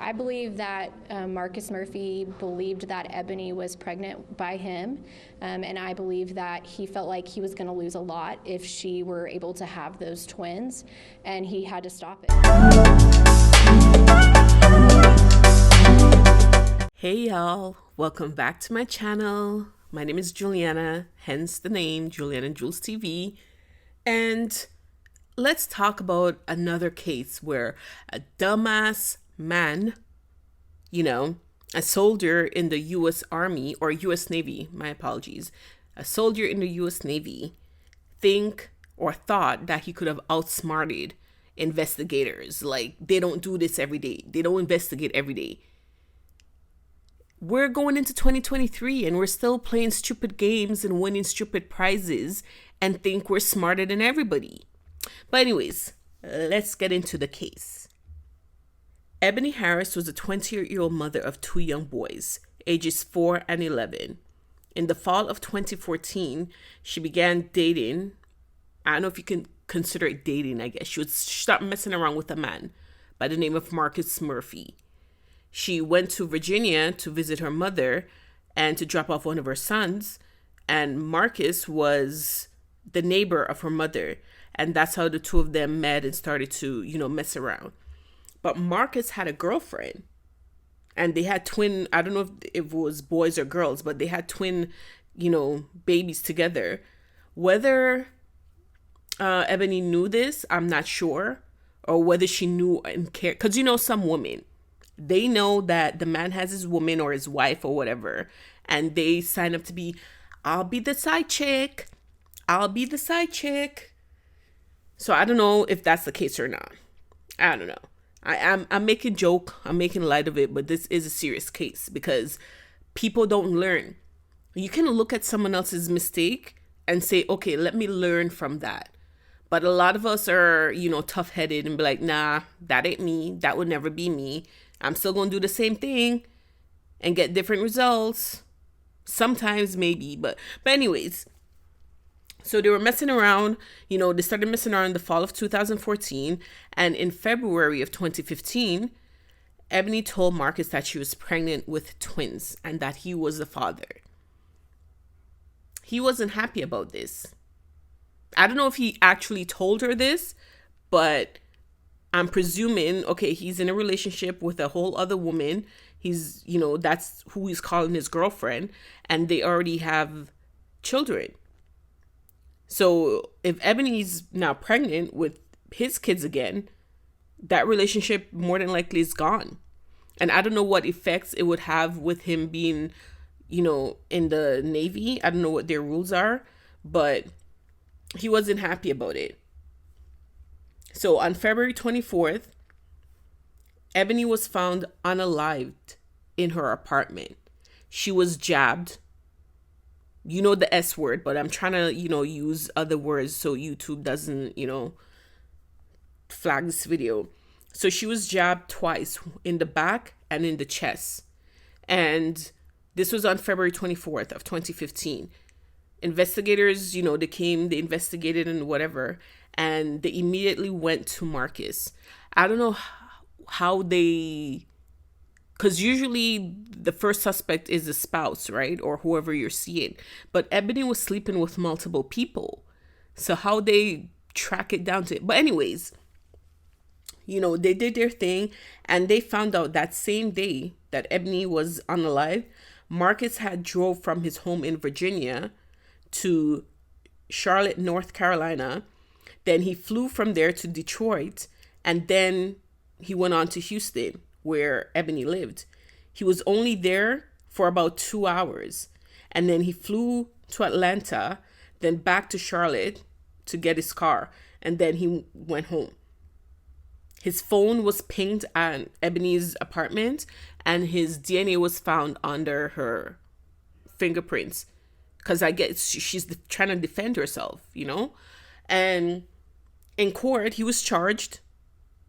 I believe that Marcus Murphy believed that Ebony was pregnant by him, and I believe that he felt like he was going to lose a lot if she were able to have those twins, and he had to stop it. Hey y'all, welcome back to my channel. My name is Juliana, hence the name Juliana Jules TV. And let's talk about another case where a dumbass man, a soldier in the US Army or US Navy, my apologies, a soldier in the US Navy thought that he could have outsmarted investigators. Like, they don't do this every day. They don't investigate every day. We're going into 2023 and we're still playing stupid games and winning stupid prizes and think we're smarter than everybody. But anyways, let's get into the case. Ebony Harris was a 20-year-old mother of two young boys, ages 4 and 11. In the fall of 2014, she began dating. I don't know if you can consider it dating, I guess. She would start messing around with a man by the name of Marcus Murphy. She went to Virginia to visit her mother and to drop off one of her sons. And Marcus was the neighbor of her mother. And that's how the two of them met and started to, mess around. But Marcus had a girlfriend. And they had twin, I don't know if it was boys or girls, but they had twin, babies together. Whether Ebony knew this, I'm not sure. Or whether she knew and cared. Because some women, they know that the man has his woman or his wife or whatever, and they sign up to be, I'll be the side chick. I'll be the side chick. So I don't know if that's the case or not. I don't know. I'm making joke. I'm making light of it, but this is a serious case because people don't learn. You can look at someone else's mistake and say, okay, let me learn from that. But a lot of us are, tough-headed and be like, nah, that ain't me. That would never be me. I'm still going to do the same thing and get different results. Sometimes maybe, but anyways. So they were messing around, they started messing around in the fall of 2014. And in February of 2015, Ebony told Marcus that she was pregnant with twins and that he was the father. He wasn't happy about this. I don't know if he actually told her this, but I'm presuming, okay, he's in a relationship with a whole other woman. He's, that's who he's calling his girlfriend, and they already have children. So if Ebony's now pregnant with his kids again, that relationship more than likely is gone. And I don't know what effects it would have with him being, in the Navy. I don't know what their rules are, but he wasn't happy about it. So on February 24th, Ebony was found unalived in her apartment. She was jabbed. You know the S word, but I'm trying to, use other words so YouTube doesn't, flag this video. So she was jabbed twice, in the back and in the chest. And this was on February 24th of 2015. Investigators, they investigated and whatever, and they immediately went to Marcus. I don't know how they, because usually the first suspect is the spouse, right? Or whoever you're seeing. But Ebony was sleeping with multiple people. So how they track it down to it. But anyways, they did their thing and they found out that same day that Ebony was unalive, Marcus had drove from his home in Virginia to Charlotte, North Carolina. Then he flew from there to Detroit, and then he went on to Houston, where Ebony lived. He was only there for about 2 hours, and then he flew to Atlanta, then back to Charlotte to get his car, and then he went home. His phone was pinged at Ebony's apartment, and his DNA was found under her fingerprints. Because I guess she's trying to defend herself, And in court, he was charged.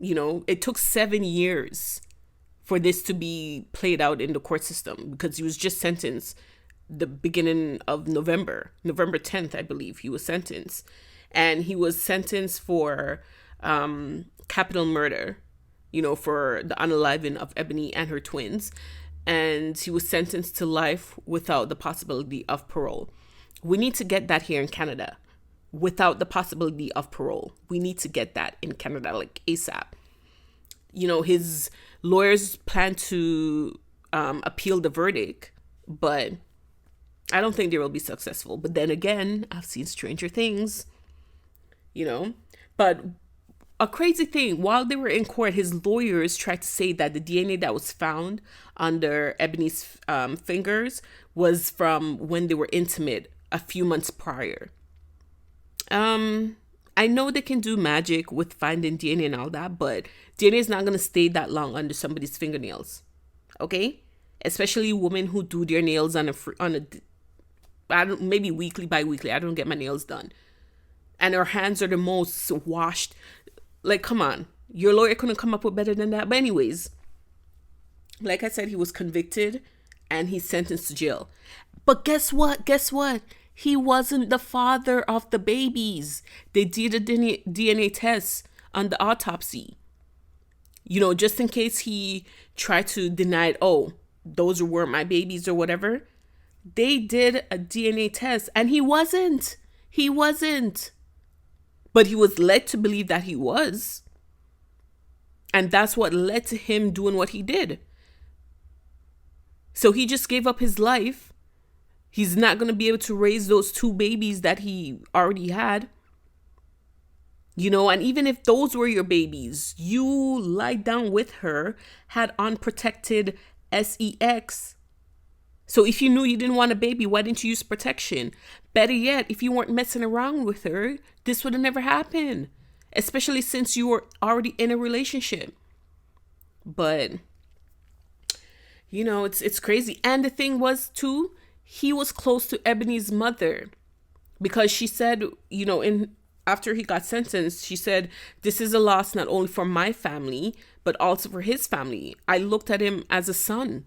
It took 7 years for this to be played out in the court system because he was just sentenced the beginning of November 10th, I believe he was sentenced. And he was sentenced for capital murder. for the unaliving of Ebony and her twins. And he was sentenced to life without the possibility of parole. We need to get that here in Canada, without the possibility of parole. We need to get that in Canada, like ASAP. His lawyers plan to appeal the verdict, but I don't think they will be successful. But then again, I've seen stranger things, But a crazy thing, while they were in court, his lawyers tried to say that the DNA that was found under Ebony's fingers was from when they were intimate a few months prior. I know they can do magic with finding DNA and all that, but DNA is not going to stay that long under somebody's fingernails. Okay? Especially women who do their nails maybe weekly, bi-weekly. I don't get my nails done. And her hands are the most washed. Like, come on. Your lawyer couldn't come up with better than that. But anyways, like I said, he was convicted and he's sentenced to jail. But guess what? He wasn't the father of the babies. They did a DNA test on the autopsy. Just in case he tried to deny it, oh, those weren't my babies or whatever. They did a DNA test and he wasn't. But he was led to believe that he was. And that's what led to him doing what he did. So he just gave up his life. He's not going to be able to raise those 2 babies that he already had. And even if those were your babies, you lied down with her, had unprotected sex. So if you knew you didn't want a baby, why didn't you use protection? Better yet, if you weren't messing around with her, this would have never happened. Especially since you were already in a relationship. But, it's crazy. And the thing was, too, he was close to Ebony's mother. Because she said, after he got sentenced, she said, this is a loss not only for my family, but also for his family. I looked at him as a son.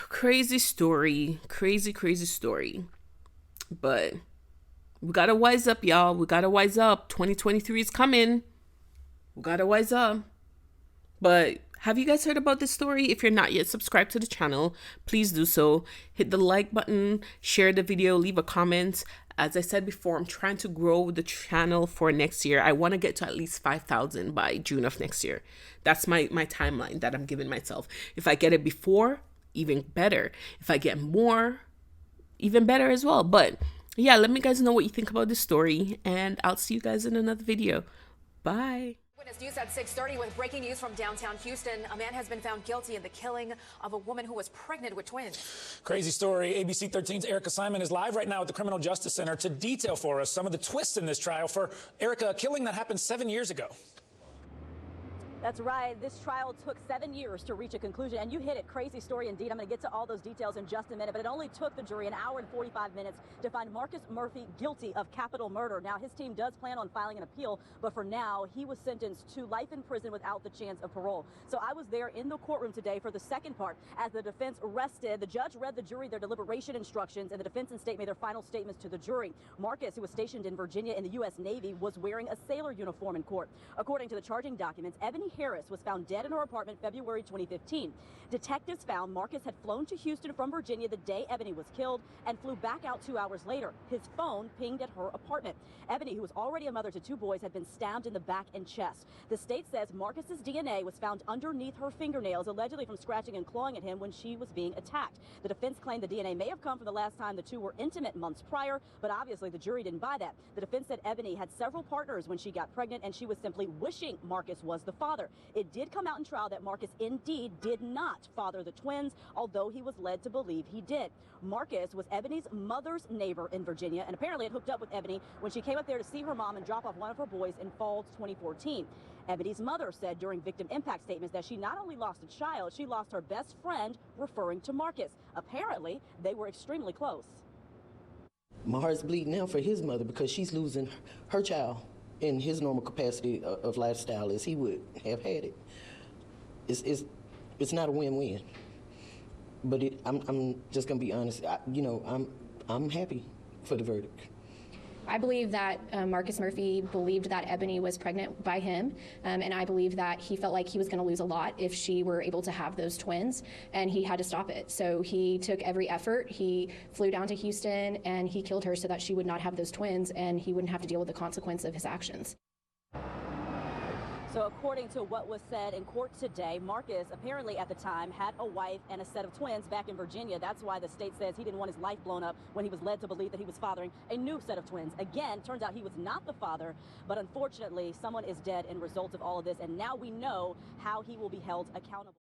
Crazy story. Crazy story. But we gotta wise up, y'all. We gotta wise up. 2023 is coming. We gotta wise up. But have you guys heard about this story? If you're not yet subscribed to the channel, please do so. Hit the like button, share the video, leave a comment. As I said before, I'm trying to grow the channel for next year. I want to get to at least 5,000 by June of next year. That's my timeline that I'm giving myself. If I get it before, even better. If I get more, even better as well. But yeah, let me guys know what you think about this story, and I'll see you guys in another video. Bye. Witness News at 6:30 with breaking news from downtown Houston. A man has been found guilty in the killing of a woman who was pregnant with twins. Crazy story. ABC 13's Erica Simon is live right now at the Criminal Justice Center to detail for us some of the twists in this trial for Erica, a killing that happened 7 years ago. That's right. This trial took 7 years to reach a conclusion, and you hit it. Crazy story indeed. I'm going to get to all those details in just a minute, but it only took the jury an hour and 45 minutes to find Marcus Murphy guilty of capital murder. Now, his team does plan on filing an appeal, but for now, he was sentenced to life in prison without the chance of parole. So I was there in the courtroom today for the second part. As the defense rested, the judge read the jury their deliberation instructions, and the defense and state made their final statements to the jury. Marcus, who was stationed in Virginia in the U.S. Navy, was wearing a sailor uniform in court. According to the charging documents, Ebony Harris was found dead in her apartment February 2015. Detectives found Marcus had flown to Houston from Virginia the day Ebony was killed and flew back out 2 hours later. His phone pinged at her apartment. Ebony, who was already a mother to 2 boys, had been stabbed in the back and chest. The state says Marcus's DNA was found underneath her fingernails, allegedly from scratching and clawing at him when she was being attacked. The defense claimed the DNA may have come from the last time the two were intimate months prior, but obviously the jury didn't buy that. The defense said Ebony had several partners when she got pregnant, and she was simply wishing Marcus was the father. It did come out in trial that Marcus indeed did not father the twins, although he was led to believe he did. Marcus was Ebony's mother's neighbor in Virginia, and apparently had hooked up with Ebony when she came up there to see her mom and drop off one of her boys in fall 2014. Ebony's mother said during victim impact statements that she not only lost a child, she lost her best friend, referring to Marcus. Apparently, they were extremely close. My heart's bleeding now for his mother because she's losing her child in his normal capacity of lifestyle as he would have had it. It's not a win-win. But I'm just gonna be honest. I'm happy for the verdict. I believe that Marcus Murphy believed that Ebony was pregnant by him, and I believe that he felt like he was going to lose a lot if she were able to have those twins, and he had to stop it. So he took every effort. He flew down to Houston, and he killed her so that she would not have those twins, and he wouldn't have to deal with the consequence of his actions. So according to what was said in court today, Marcus apparently at the time had a wife and a set of twins back in Virginia. That's why the state says he didn't want his life blown up when he was led to believe that he was fathering a new set of twins. Again, turns out he was not the father, but unfortunately someone is dead in result of all of this, and now we know how he will be held accountable.